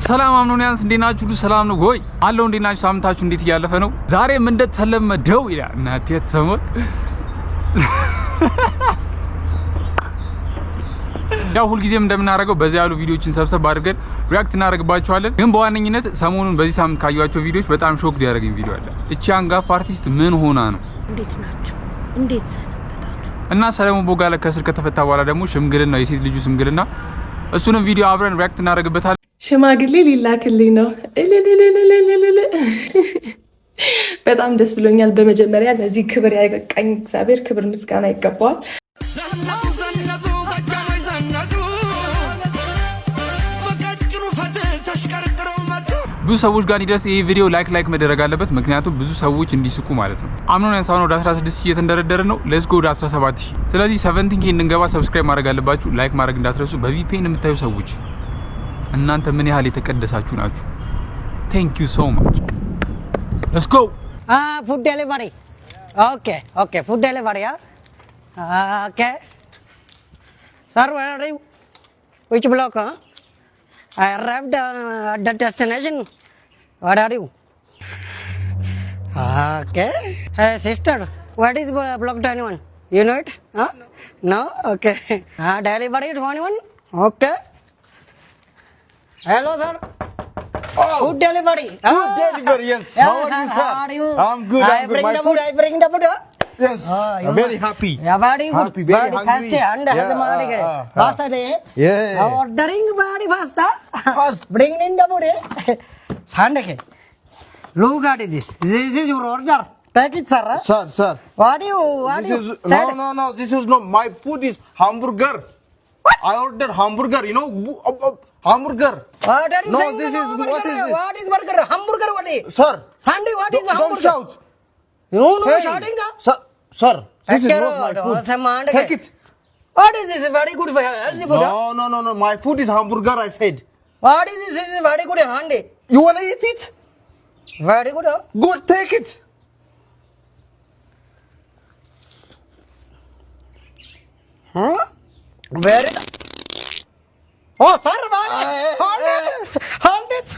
ሰላም አምኖኛንስ እንዴናችሁ? ሰላም ነው ወይ? አለው እንዴናችሁ? ሳምንታችሁ እንዴት እያለፈ ነው? ዛሬም እንደተለመደው ይላል እናቴ ተሰሞት ያው ሁልጊዜም እንደምናደርገው በዛ ያሉ ቪዲዮዎችን ሰብሰብ አድርገን ሪአክት እናደርግባቸዋለን። ግን በዋነኝነት ሰሞኑን በዚህ ሳምንት ካያችሁ ቪዲዮዎች በጣም ሾክ ያደረገኝ ቪዲዮ አለ። እቺ አንጋፋ አርቲስት ምን ሆና ነው? እንዴት ናችሁ? እንዴት ሰነበታችሁ? እና ሰለሞን ቦጋለ ከስር ከተፈታ በኋላ ደግሞ ሽምግልና የሴት ልጁ ሽምግልና እሱንም ቪዲዮ አብረን ሪአክት እናደርግበታለን። ሽማግሌ ሊላክልኝ ነው። በጣም ደስ ብሎኛል። በመጀመሪያ ለዚህ ክብር ያበቃኝ እግዚአብሔር ክብር ምስጋና ይገባዋል። ብዙ ሰዎች ጋር እንዲደርስ ይሄ ቪዲዮ ላይክ መደረግ አለበት፣ ምክንያቱም ብዙ ሰዎች እንዲስቁ ማለት ነው። አምኖኛንስ አሁን ወደ 16 እየተንደረደረ ነው። ሌትስ ጎ ወደ 17000። ስለዚህ 17k እንድንገባ ሰብስክራይብ ማድረግ አለባችሁ። ላይክ ማድረግ እንዳትረሱ። በቪፒኤን የምታዩ ሰዎች እናንተ ምን ያህል የተቀደሳችሁ ናችሁ? ቴንክ ዩ ሶ ማች። ሌትስ ጎ food delivery. Okay, food delivery. Okay. Sir, where are you? Which block? I arrived at the destination. Where are you? Okay. Hey, sister, what is block 21? You know it? Huh? No? Okay. Delivery 21? Okay. Hello, sir. Oh, food delivery. Food delivery, yes. How are you, sir? How are you? I'm good. I bring the food. I bring the food. Yes. I'm very happy. Yeah, very good. Happy, very hungry. Thirsty and has a marriage. Last day. Yeah. Ordering very fast. Fast. Bring in the food. Sunday. Look at this. This is your order. Take it, sir. Sir. What do you? This is no. This is not my food. Is hamburger. What? I ordered hamburger. You know, hamburger. What are you no, saying? This is what is this? What is burger? Hamburger. What is? Sir. Sunday. What is hamburger? Don't shout. You know Hey. shouting? Sir. This is not my food. Take it. What is this? Very good for healthy food. No. My food is hamburger. I said. What is this? This is very good handy. You wanna eat it? Very good. Good. Take it. Huh? Very. Oh, sir, hold it.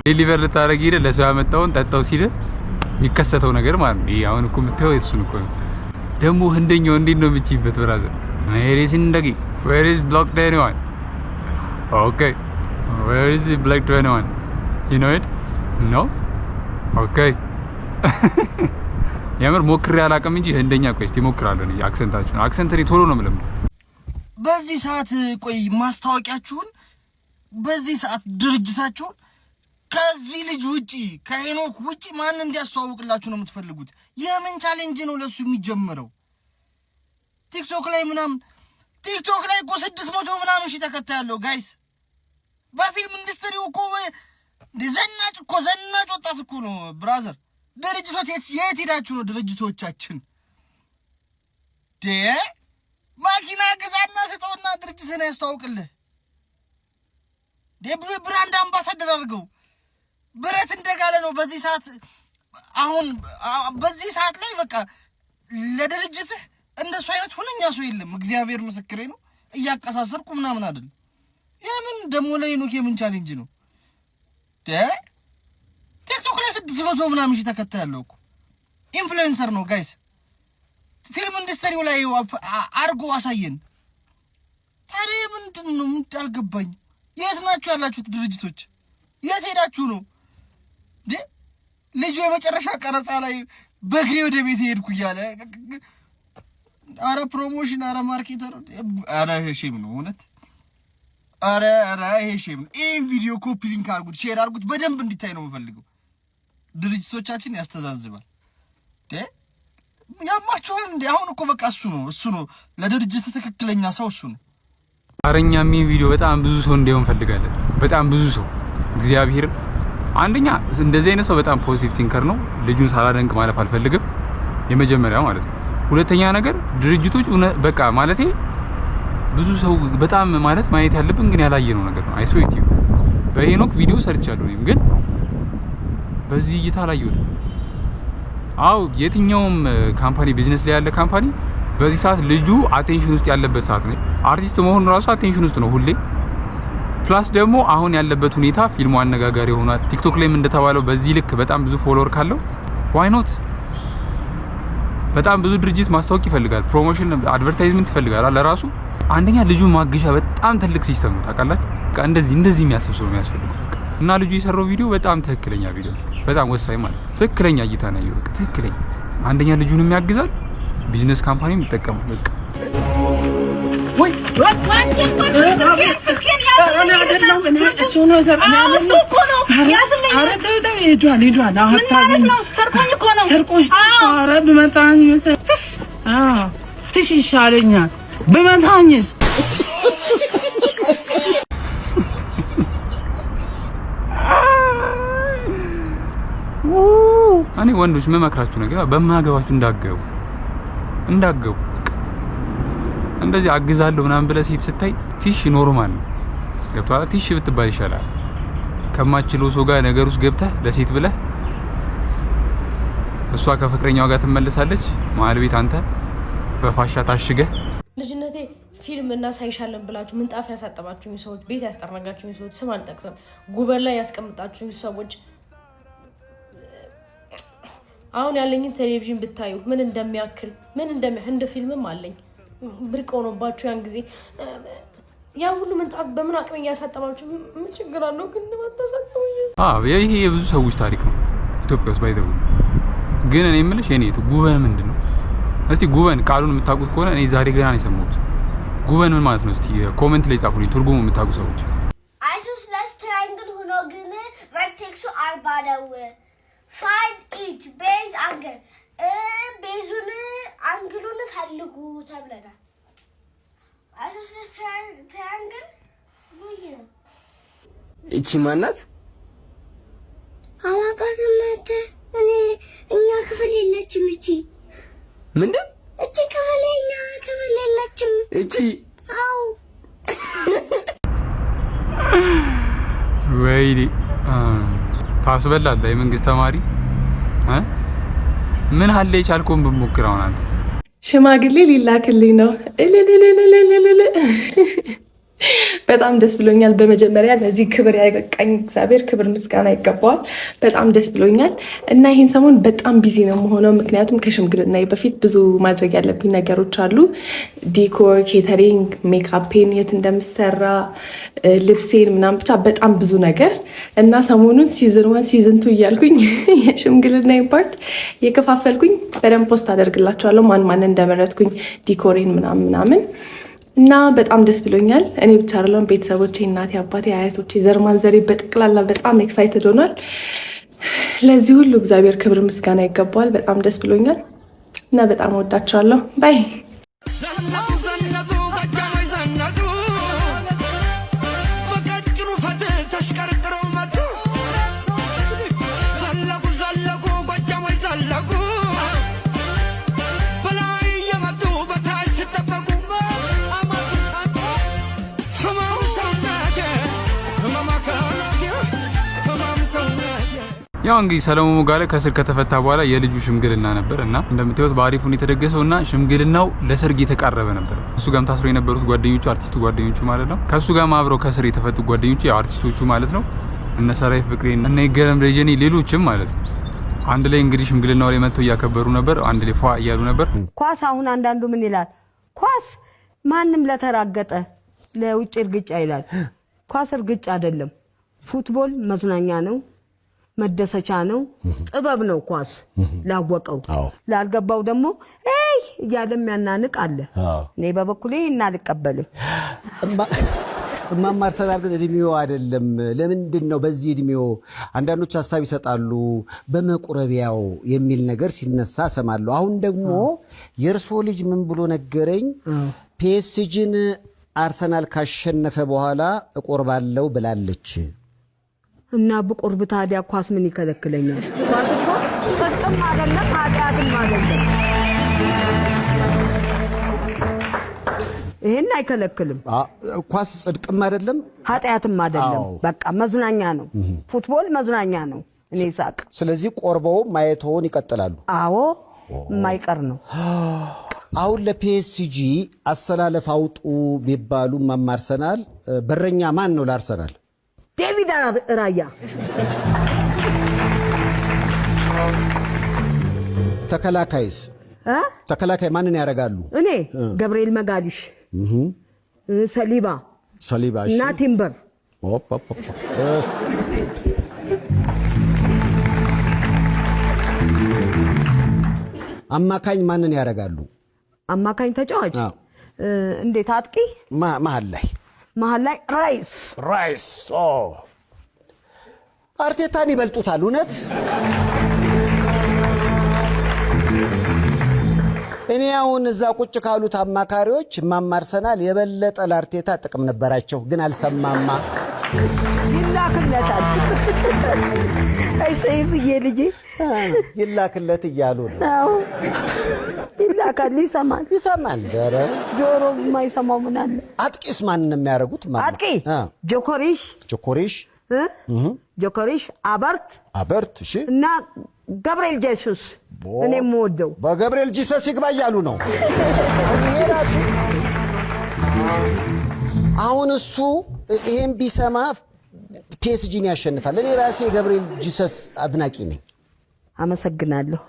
ዴሊቨር ልታረግ ሄደ ለሰው ያመጣውን ጠጣው ሲል የሚከሰተው ነገር ማለት ነው። ይሄ አሁን እኮ የምታየው እሱን እኮ ነው። ደግሞ ህንደኛው እንዴት ነው የምትይበት? ብራዘር ሜሪስ እንደጊ where is block 21? Okay, where is the block 21? You know it? No? Okay. ያምር ሞክሬ አላውቅም እንጂ ህንደኛ ቆይ እስቲ ሞክራለሁ ነው አክሰንታችሁ አክሰንት ቶሎ ነው የምለምደው። በዚህ ሰዓት ቆይ ማስታወቂያችሁን በዚህ ሰዓት ድርጅታችሁን ከዚህ ልጅ ውጪ ከሄኖክ ውጪ ማን እንዲያስተዋውቅላችሁ ነው የምትፈልጉት? የምን ቻሌንጅ ነው ለሱ የሚጀምረው? ቲክቶክ ላይ እኮ 600 ምናምን ሺህ ተከታይ ያለው ጋይስ። በፊልም ኢንዱስትሪው እኮ ዘናጭ ወጣት እኮ ነው ብራዘር። ድርጅቶች የት ሄዳችሁ ነው ድርጅቶቻችን? ማኪና ግዛና ስጠውና ድርጅትን ያስተዋውቅልህ። ብራንድ አምባሳደር አድርገው። ብረት እንደጋለ ነው በዚህ ሰዓት። አሁን በዚህ ሰዓት ላይ በቃ ለድርጅትህ እንደሱ አይነት ሁነኛ ሰው የለም። እግዚአብሔር ምስክሬ ነው። እያቀሳሰርኩ ምናምን አይደል። የምን ደሞ ለሄኖክ የምን ቻሌንጅ ነው? ቲክቶክ ላይ 600 ምናምን ሺህ ተከታይ ያለው እኮ ኢንፍሉዌንሰር ነው ጋይስ። ፊልም ኢንዱስትሪው ላይ አርጎ አሳየን። ታዲያ ምንድን ነው አልገባኝ። የት ናችሁ ያላችሁት ድርጅቶች? የት ሄዳችሁ ነው? ልጁ የመጨረሻ ቀረጻ ላይ በእግሬ ወደ ቤት ሄድኩ እያለ አረ ፕሮሞሽን፣ አረ ማርኬተር፣ አረ ሼም ነው እውነት። አረ ይሄ ሼም ነው። ይሄን ቪዲዮ ኮፒ ሊንክ አድርጉት፣ ሼር አድርጉት፣ በደንብ እንዲታይ ነው የምፈልገው። ድርጅቶቻችን ያስተዛዝባል። ያማችኋል እንዴ? አሁን እኮ በቃ እሱ ነው ለድርጅት ትክክለኛ ሰው እሱ ነው። አረኛ ምን ቪዲዮ በጣም ብዙ ሰው እንዲሆን ፈልጋለን። በጣም ብዙ ሰው እግዚአብሔር አንደኛ እንደዚህ አይነት ሰው በጣም ፖዚቲቭ ቲንከር ነው። ልጁን ሳላደንቅ ማለፍ አልፈልግም። የመጀመሪያው ማለት ነው። ሁለተኛ ነገር ድርጅቶች በቃ ማለቴ ብዙ ሰው በጣም ማለት ማየት ያለብን ግን ያላየነው ነገር ነው። አይሶይት በሄኖክ ቪዲዮ ሰርቻለሁ እኔም ግን በዚህ እይታ አላየሁትም። አው የትኛውም ካምፓኒ ቢዝነስ ላይ ያለ ካምፓኒ በዚህ ሰዓት ልጁ አቴንሽን ውስጥ ያለበት ሰዓት ነው። አርቲስት መሆኑ ራሱ አቴንሽን ውስጥ ነው ሁሌ። ፕላስ ደግሞ አሁን ያለበት ሁኔታ ፊልሙ አነጋጋሪ ሆኗል። ቲክቶክ ላይም እንደተባለው በዚህ ልክ በጣም ብዙ ፎሎወር ካለው ዋይ ኖት? በጣም ብዙ ድርጅት ማስታወቅ ይፈልጋል፣ ፕሮሞሽን አድቨርታይዝመንት ይፈልጋል ለራሱ። አንደኛ ልጁ ማገሻ በጣም ትልቅ ሲስተም ነው ታውቃላችሁ። እንደዚህ የሚያስብ ሰው ነው የሚያስፈልገው። እና ልጁ የሰራው ቪዲዮ በጣም ትክክለኛ ቪዲዮ፣ በጣም ወሳኝ ማለት ነው። ትክክለኛ እይታ ነው ያየው። ትክክለኛ አንደኛ ልጁንም ያግዛል፣ ቢዝነስ ካምፓኒም ይጠቀማል። በቃ ወይ ትሽ ይሻለኛል ብመታኝስ? እኔ ወንዶች መመክራችሁ ነገር በማገባችሁ እንዳገቡ እንደዚህ አግዛለሁ ምናምን ብለህ ሴት ስታይ ቲሽ ኖርማል ነው። ገብቶሃል? ቲሽ ብትባል ይሻላል ከማችለው ሰው ጋር ነገር ውስጥ ገብተህ ለሴት ብለህ እሷ ከፍቅረኛው ጋር ትመለሳለች፣ መሀል ቤት አንተ በፋሻ ታሽገህ። ልጅነቴ ፊልም እናሳይሻለን ብላችሁ ምንጣፍ ያሳጠባችሁኝ ሰዎች፣ ቤት ያስጠረጋችሁኝ ሰዎች፣ ስም አልጠቅስም፣ ጉበር ላይ ያስቀምጣችሁኝ ሰዎች፣ አሁን ያለኝን ቴሌቪዥን ብታዩ ምን እንደሚያክል ህንድ ፊልምም አለኝ ብርቅ ሆኖባችሁ ያን ጊዜ ያን ሁሉ ምንጣፍ በምን አቅም እያሳጠባችሁ ምን ችግር አለው? ግን ማታሳጠው ይሄ የብዙ ሰዎች ታሪክ ነው ኢትዮጵያ ውስጥ ባይዘው። ግን እኔ የምልሽ የኔቱ ጉበን ምንድን ነው? እስቲ ጉበን ቃሉን የምታውቁት ከሆነ እኔ ዛሬ ገና ነው የሰማሁት። ጉበን ምን ማለት ነው? እስቲ ኮሜንት ላይ ጻፉልኝ ትርጉሙ የምታውቁ ሰዎች። አይሶስለስ ትራያንግል ሆኖ ግን ቨርቴክሱ 40 ነው። ፋይንድ ኢት ቤዝ አንግል ቤዙን አንግሉን ፈልጉ ተብለናል። አይሶስለስ ትራያንግል ነው። እቺ ማናት? አላውቃትም። እኛ ክፍል የለችም። እቺ ምንድን? እቺ ክፍል የለችም። እቺ አው ወይኔ ታስበላለህ። የመንግስት ተማሪ ምን አለ የቻልከውን ብሞክር። አሁን አንተ ሽማግሌ ሊላክልኝ ነው። በጣም ደስ ብሎኛል። በመጀመሪያ ለዚህ ክብር ያበቃኝ እግዚአብሔር ክብር ምስጋና ይገባዋል። በጣም ደስ ብሎኛል እና ይህን ሰሞን በጣም ቢዚ ነው የምሆነው፣ ምክንያቱም ከሽምግልና በፊት ብዙ ማድረግ ያለብኝ ነገሮች አሉ። ዲኮር፣ ኬተሪንግ፣ ሜካፔን የት እንደምሰራ፣ ልብሴን ምናምን ብቻ በጣም ብዙ ነገር እና ሰሞኑን ሲዝን 1 ሲዝን 2 እያልኩኝ የሽምግልና ፓርት የከፋፈልኩኝ በደንብ ፖስት አደርግላቸዋለሁ ማን እንደመረጥኩኝ ዲኮሬን ምናምን እና በጣም ደስ ብሎኛል። እኔ ብቻ አይደለም ቤተሰቦቼ፣ እናቴ፣ አባቴ፣ አያቶቼ፣ ዘር ማንዘሬ በጠቅላላ በጣም ኤክሳይትድ ሆኗል። ለዚህ ሁሉ እግዚአብሔር ክብር ምስጋና ይገባዋል። በጣም ደስ ብሎኛል እና በጣም ወዳቸዋለሁ። ባይ ያው እንግዲህ ሰለሞን ሙጋለ ከስር ከተፈታ በኋላ የልጁ ሽምግልና ነበር እና እንደምታዩት በአሪፉ ነው የተደገሰውና ሽምግልናው ለሰርግ የተቃረበ ነበር። እሱ ጋርም ታስሮ የነበሩት ጓደኞቹ አርቲስት ጓደኞቹ ማለት ነው። ከሱ ጋር አብረው ከስር የተፈቱ ጓደኞቹ ያው አርቲስቶቹ ማለት ነው። እነ ሰራይ ፍቅሬን እነ ይገረም ደጀኔ ሌሎችም ማለት ነው። አንድ ላይ እንግዲህ ሽምግልናው ላይ መጥተው እያከበሩ ነበር። አንድ ላይ ፏ እያሉ ነበር። ኳስ አሁን አንዳንዱ ምን ይላል? ኳስ ማንም ለተራገጠ ለውጭ እርግጫ ይላል። ኳስ እርግጫ አይደለም። ፉትቦል መዝናኛ ነው፣ መደሰቻ ነው፣ ጥበብ ነው። ኳስ ላወቀው ላልገባው ደግሞ እያለ የሚያናንቅ አለ። እኔ በበኩሌ እናልቀበልም። ማማር ሰላር ግን እድሜው አይደለም። ለምንድን ነው በዚህ እድሜው? አንዳንዶች ሐሳብ ይሰጣሉ በመቁረቢያው የሚል ነገር ሲነሳ ሰማለሁ። አሁን ደግሞ የእርሶ ልጅ ምን ብሎ ነገረኝ? ፒኤስጂን አርሰናል ካሸነፈ በኋላ እቆርባለሁ ብላለች። እና በቁርብ ታዲያ ኳስ ምን ይከለክለኛል? ኳስ እኮ ጽድቅም አይደለም ኃጢአትም አይደለም። ይሄን አይከለክልም። ኳስ ጽድቅም አይደለም ኃጢአትም አይደለም። በቃ መዝናኛ ነው። ፉትቦል መዝናኛ ነው። እኔ ሳቅ። ስለዚህ ቆርበው ማየቶን ይቀጥላሉ። አዎ የማይቀር ነው። አሁን ለፒኤስጂ አሰላለፍ አውጡ ቢባሉ ማማርሰናል በረኛ ማን ነው ለአርሰናል? ዴቪድ ራያ። ተከላካይስ? ተከላካይ ማንን ያደርጋሉ? እኔ ገብርኤል መጋሊሽ፣ ሰሊባ እና ቲምበር። አማካኝ ማንን ያደርጋሉ? አማካኝ ተጫዋች እንዴት? አጥቂ መሀል ላይ ራይስ። አርቴታን ይበልጡታል። እውነት እኔ አሁን እዛ ቁጭ ካሉት አማካሪዎች ማማርሰናል የበለጠ ለአርቴታ ጥቅም ነበራቸው፣ ግን አልሰማማ። ይላክለታል። አይ ሰይፍዬ ልጄ ይላክለት እያሉ ነው። ይላካል። ይሰማል። ኧረ ጆሮ የማይሰማው ምን አለ? አጥቂስ ማንን ነው የሚያደርጉት? አጥቂ ጆኮሪሽ አበርት እሺ። እና ገብርኤል ጄሱስ እኔ የምወደው በገብርኤል ጂሰስ ይግባ እያሉ ነው። አሁን እሱ ይሄን ቢሰማ ፒኤስጂን ያሸንፋል። እኔ ራሴ የገብርኤል ጂሰስ አድናቂ ነኝ። አመሰግናለሁ።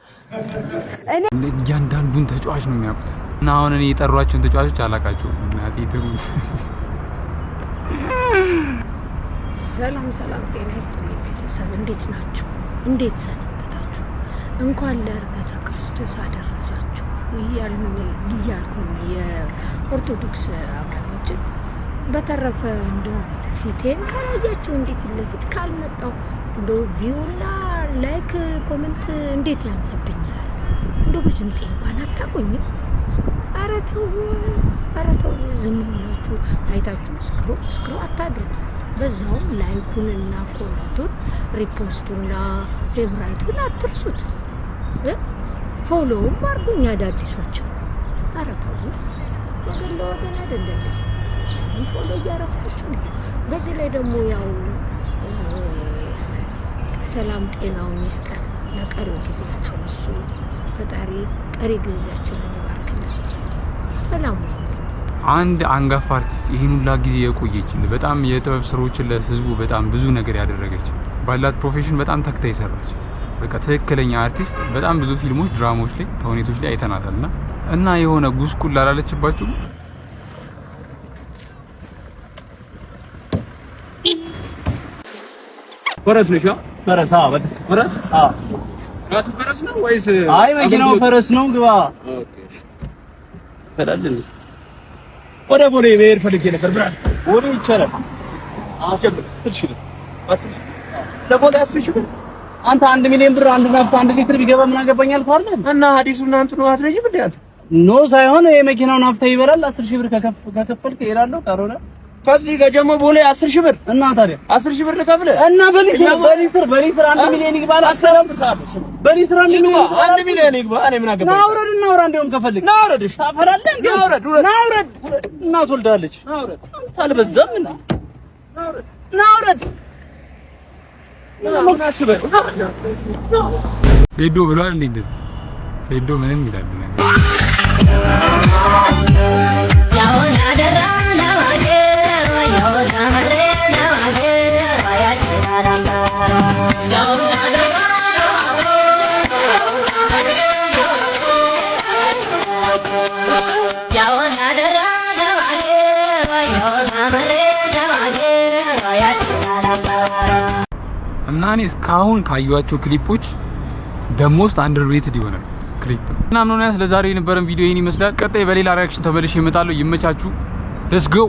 እኔ እያንዳንዱን ተጫዋች ነው የሚያውቁት እና አሁን እኔ የጠሯቸውን ተጫዋቾች አላውቃቸውም። እናቴ ትሙት። ሰላም ጤና ይስጥልኝ ቤተሰብ፣ እንዴት ናችሁ? እንዴት ሰነበታችሁ? እንኳን ለዕርገተ ክርስቶስ አደረሳችሁ እያልኩኝ የኦርቶዶክስ አማኞችን በተረፈ እንደው ፊቴን ካላያችሁ እንዴት ፊት ለፊት ካልመጣው እንደው ቪውና ላይክ ኮሜንት እንዴት ያንስብኛል? እንደው በድምፄ እንኳን አታውቁኝም። ኧረ ተው ዝም ብላችሁ አይታችሁ ስክሮ አታድርጉ። በዛውም ላይኩንና ኮሜንቱን ሪፖስቱና ፌቨራይቱን አትርሱት። ፎሎውም አድርጉኝ አዳዲሶች። ኧረ ተው ወገን ለወገን አይደለም። ፎሎ እያረሳችሁ ነው። በዚህ ላይ ደግሞ ያው ሰላም ጤናውን ይስጠን ለቀሪው ጊዜያችን። እሱ ፈጣሪ ቀሪ ጊዜያችንን ይባርክልን። ሰላም አንድ አንጋፋ አርቲስት ይሄን ሁላ ጊዜ የቆየችል በጣም የጥበብ ስራዎችን ለህዝቡ በጣም ብዙ ነገር ያደረገች ባላት ፕሮፌሽን በጣም ተክታ ይሰራች በቃ ትክክለኛ አርቲስት በጣም ብዙ ፊልሞች፣ ድራማዎች ላይ ተውኔቶች ላይ አይተናታልና እና የሆነ ጉስቁል ላላለችባችሁ ፈረስ ነሽ? ፈረስ? አዎ ፈረስ። አዎ ራስ ፈረስ ነው ወይስ? አይ መኪናው ፈረስ ነው። ግባ። ኦኬ ፈላልን ወደ ቦሌ መሄድ ፈልጌ ነበር። ብራል ቦሌ ይቻላል። አስጀምር 10 ለቦሌ 10 አንተ 1 ሚሊዮን ብር አንድ ናፍታ 1 ሊትር ቢገባ ምን አገባኛል ካለ እና ሐዲሱና እንትኑ አትረጂም እንዴ አንተ? ኖ ሳይሆን የመኪናው ናፍታ ይበላል። 10 ብር ከከፈልክ እሄዳለሁ። ካልሆነ ከዚህ ከጀሞ ቦሌ 10 ብር እና ታዲያ 10 ብር ልከፍል እና በሊትር 1 ሚሊዮን ይግባል። በሊትር 1 ሚሊዮን ይግባ። እኔ ምን አገባኝ? ናውረድ እንደውም ከፈልክ ናውረድሽ ታፈራለህ እንዴ? ናውረድ እናት ወልዳለች። ናውረድ ታልበዛም እንዴ? ናውረድ ሴዶ ብሏል እንዴ? እንደዚህ ሴዶ ምንም ይላል ነገር ያውና ደራ ለዋዴ ያውና መሬ ለዋዴ ያችላላላ ያውና ደራ ያውና ደራ ለዋዴ ያውና መሬ ለዋዴ ያችላላላ እና እኔ እስካሁን ካዩዋቸው ክሊፖች ደሞስት አንደርሬትድ ይሆናል ክሊፕ እና ምንሆነ ለዛሬ የነበረን ቪዲዮ ይሄን ይመስላል። ቀጣይ በሌላ ሪአክሽን ተመልሼ እመጣለሁ። ይመቻችሁ። ሌትስ ጎ